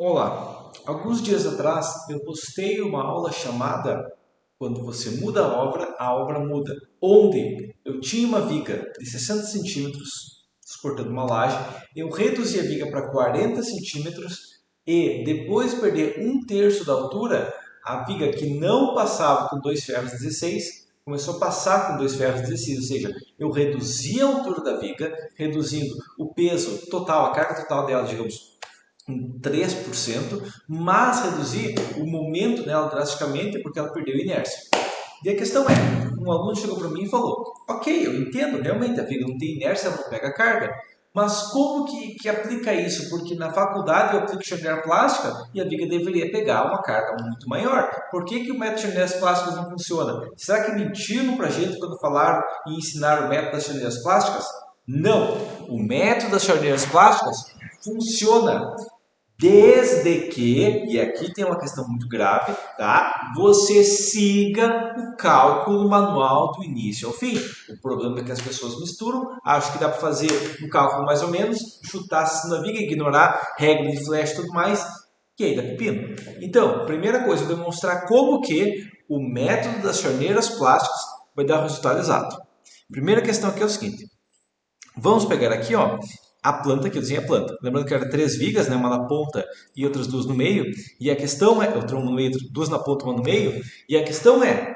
Olá, alguns dias atrás eu postei uma aula chamada Quando você muda a obra muda, onde eu tinha uma viga de 60 centímetros suportando uma laje, eu reduzi a viga para 40 centímetros e depois de perder um terço da altura, a viga que não passava com dois ferros 16 começou a passar com dois ferros 16, ou seja, eu reduzi a altura da viga, reduzindo o peso total, a carga total dela, digamos, em 3%, mas reduzir o momento dela drasticamente porque ela perdeu inércia. E a questão é, um aluno chegou para mim e falou, ok, eu entendo, realmente a viga não tem inércia, ela não pega carga, mas como que aplica isso? Porque na faculdade eu aplico chanelagem plástica e a viga deveria pegar uma carga muito maior. Por que o método de chanelagem plásticas não funciona? Será que mentiram para a gente quando falaram e ensinaram o método das chanelagem plásticas? Não! O método das chanelagem plásticas funciona desde que, e aqui tem uma questão muito grave, tá? Você siga o cálculo manual do início ao fim. O problema é que as pessoas misturam, acham que dá para fazer um cálculo mais ou menos, chutar assim na viga, ignorar regra de flash e tudo mais, que aí dá pepino. Então, primeira coisa, eu vou demonstrar como que o método das charneiras plásticas vai dar o resultado exato. Primeira questão aqui é o seguinte. Vamos pegar aqui, ó, a planta que eu desenhei a planta. Lembrando que era três vigas, né, uma na ponta e outras duas no meio. E a questão é, outra no meio, duas na ponta, uma no meio. E a questão é,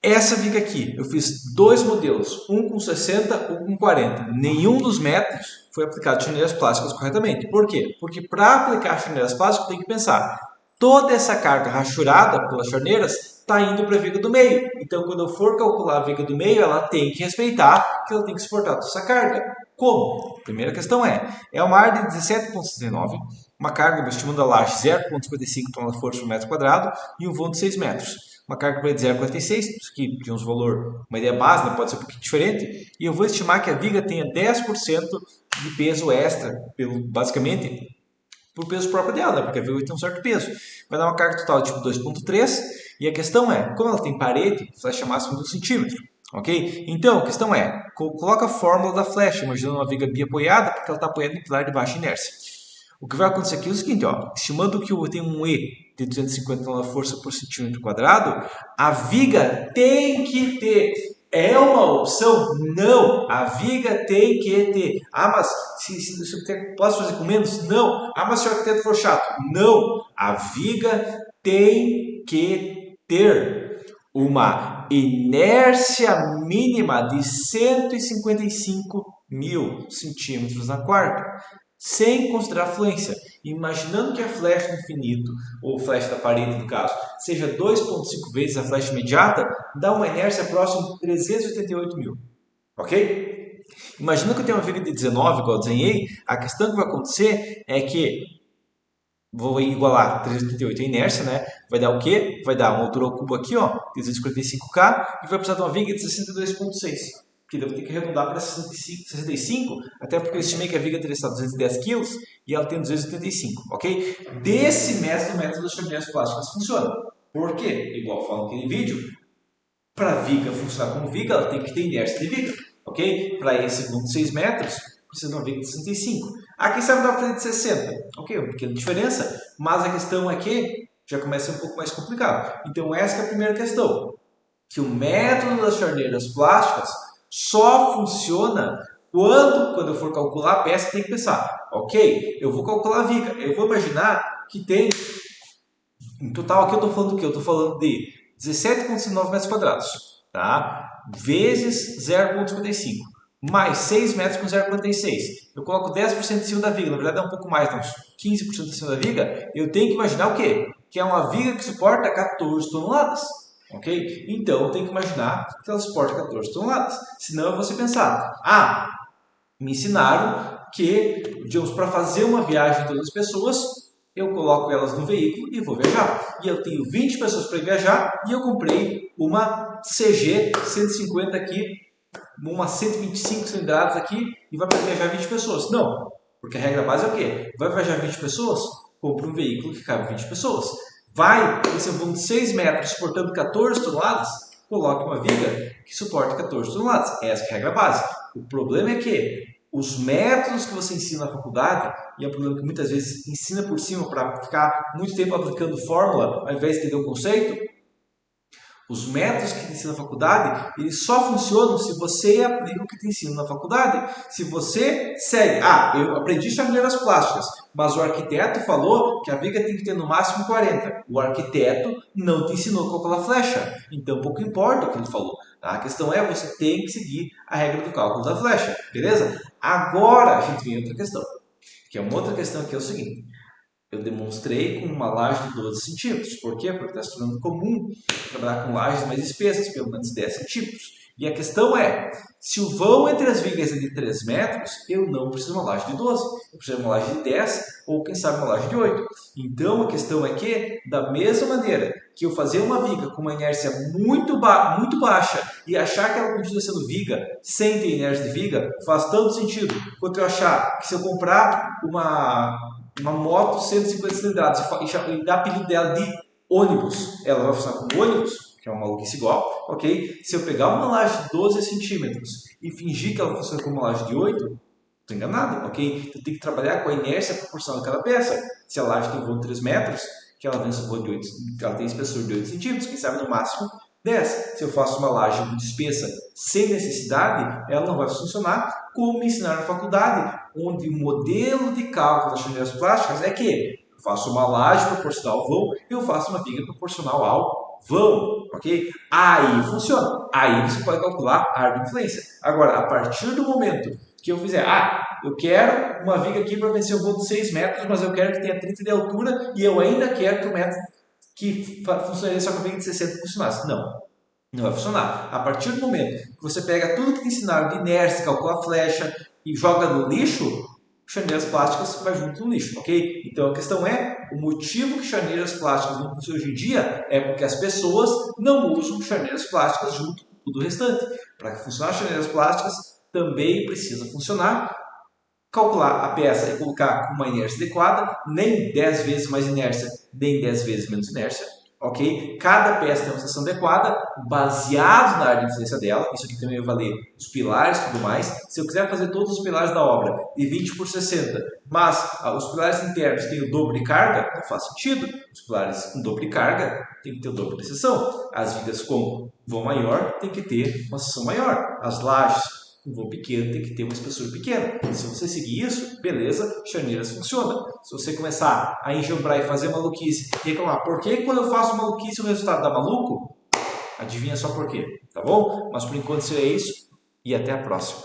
essa viga aqui, eu fiz dois modelos, um com 60, um com 40. Nenhum dos métodos foi aplicado chanelagem plásticas corretamente. Por quê? Porque para aplicar chanelagem plásticas tem que pensar, toda essa carga rachurada pelas charneiras está indo para a viga do meio. Então, quando eu for calcular a viga do meio, ela tem que respeitar que ela tem que suportar toda essa carga. Como? A primeira questão é uma área de 17,69, uma carga estimando a laje 0,55 toneladas-força por metro quadrado e um vão de 6 metros. Uma carga para de 0,46, que tem uns valor, uma ideia base, né? Pode ser um pouquinho diferente, e eu vou estimar que a viga tenha 10% de peso extra, basicamente, por peso próprio dela, né? Porque a viga tem um certo peso. Vai dar uma carga total de tipo 2,3, e a questão é, como ela tem parede, flecha máxima de 1 centímetro, ok? Então, a questão é, coloca a fórmula da flecha, imaginando uma viga biapoiada, porque ela está apoiada em pilar de baixa inércia. O que vai acontecer aqui é o seguinte, ó, estimando que eu tenho um E de 250 kgf por centímetro quadrado, a viga tem que ter. É uma opção? Não. A viga tem que ter. Ah, mas se eu posso fazer com menos? Não. Ah, mas se o arquiteto for chato? Não. A viga tem que ter uma inércia mínima de 155 mil centímetros na quarta, sem considerar a fluência. Imaginando que a flecha do infinito, ou flecha da parede no caso, seja 2,5 vezes a flecha imediata, dá uma inércia próxima de 388 mil. Ok? Imagina que eu tenho uma viga de 19, igual eu desenhei, a questão que vai acontecer é que vou igualar 388 a inércia, né? Vai dar o quê? Vai dar uma altura ao cubo aqui, ó, 245K, e vai precisar de uma viga de 62,6. Que eu vou ter que arredondar para 65, até porque eu estimei que a viga teria estado 210 kg e ela tem 285, ok? Desse método, o método das chaminés plásticas funciona. Por quê? Igual falam naquele vídeo, para a viga funcionar como viga, ela tem que ter inércia de viga, ok? Para esse vão de 6 metros, precisa de uma viga de 65. Aqui sabe dar para de 60, ok? Uma pequena diferença, mas a questão é que já começa a ser um pouco mais complicado. Então essa é a primeira questão, que o método das charneiras plásticas só funciona quando eu for calcular a peça, tem que pensar, ok, eu vou calcular a viga, eu vou imaginar que tem, em total aqui eu estou falando do que? Eu estou falando de 17,9 metros quadrados, tá? Vezes 0,55, mais 6 metros com 0,46. Eu coloco 10% em cima da viga, na verdade é um pouco mais, uns 15% em cima da viga, eu tenho que imaginar o quê? Que é uma viga que suporta 14 toneladas. Ok? Então, eu tenho que imaginar que ela suporta 14 toneladas. Senão, eu vou você pensar, me ensinaram que, digamos, para fazer uma viagem de todas as pessoas, eu coloco elas no veículo e vou viajar. E eu tenho 20 pessoas para viajar e eu comprei uma CG 150 aqui, uma 125 cilindradas aqui e vai para viajar 20 pessoas. Não, porque a regra base é o quê? Vai viajar 20 pessoas? Compre um veículo que cabe 20 pessoas. Vai, esse vão de 6 metros suportando 14 toneladas, coloque uma viga que suporte 14 toneladas. Essa é a regra base. O problema é que os métodos que você ensina na faculdade, e é um problema que muitas vezes ensina por cima para ficar muito tempo aplicando fórmula ao invés de entender o conceito, os métodos que te ensina na faculdade, eles só funcionam se você aplica o que te ensina na faculdade. Se você segue, eu aprendi chamineiras plásticas, mas o arquiteto falou que a viga tem que ter no máximo 40. O arquiteto não te ensinou a calcular flecha, então pouco importa o que ele falou. Tá? A questão é, você tem que seguir a regra do cálculo da flecha, beleza? Agora a gente vem a outra questão, que é uma outra questão que é o seguinte. Eu demonstrei com uma laje de 12 centímetros. Por quê? Porque está se tornando comum trabalhar com lajes mais espessas, pelo menos 10 centímetros. E a questão é, se o vão entre as vigas é de 3 metros, eu não preciso de uma laje de 12. Eu preciso de uma laje de 10 ou, quem sabe, uma laje de 8. Então, a questão é que, da mesma maneira que eu fazer uma viga com uma inércia muito baixa e achar que ela continua sendo viga sem ter inércia de viga, faz tanto sentido quanto eu achar que se eu comprar uma moto 150 cilindradas e dar apelido dela de ônibus, ela vai funcionar como ônibus, que é uma maluquice igual, ok? Se eu pegar uma laje de 12 centímetros e fingir que ela funciona como uma laje de 8, estou enganado, ok? Então tem que trabalhar com a inércia proporcional de cada peça. Se a laje tem voo de 3 metros, que ela tem voo de 8, ela tem espessor de 8 centímetros, quem sabe no máximo 10. Se eu faço uma laje muito espessa sem necessidade, ela não vai funcionar como me ensinaram na faculdade, onde o modelo de cálculo das chamineiras plásticas é que eu faço uma laje proporcional ao vão e eu faço uma viga proporcional ao vão, ok? Aí funciona. Aí você pode calcular a área de influência. Agora, a partir do momento que eu fizer, eu quero uma viga aqui para vencer o voo de 6 metros, mas eu quero que tenha 30 de altura e eu ainda quero que o método que funcionaria só com a viga de 60 funcionasse. Não vai funcionar. A partir do momento que você pega tudo que te ensinaram de inércia, calcula a flecha e joga no lixo, chaneiras plásticas vai junto no lixo, ok? Então a questão é, o motivo que chaneiras plásticas não funcionam hoje em dia é porque as pessoas não usam chaneiras plásticas junto com tudo o restante. Para funcionar chaneiras plásticas, também precisa funcionar calcular a peça e colocar com uma inércia adequada, nem 10 vezes mais inércia, nem 10 vezes menos inércia, ok? Cada peça tem uma seção adequada, baseado na área de influência dela, isso aqui também vai valer os pilares e tudo mais. Se eu quiser fazer todos os pilares da obra de 20 por 60, mas os pilares internos têm o dobro de carga, não faz sentido. Os pilares com dobro de carga tem que ter o dobro de seção. As vigas com vão maior tem que ter uma seção maior. As lajes um vão pequeno tem que ter uma espessura pequena. Se você seguir isso, beleza, chaneiras funciona. Se você começar a enjambrar e fazer maluquice e reclamar, por que quando eu faço maluquice o resultado dá maluco? Adivinha só por quê, tá bom? Mas por enquanto seria isso e até a próxima.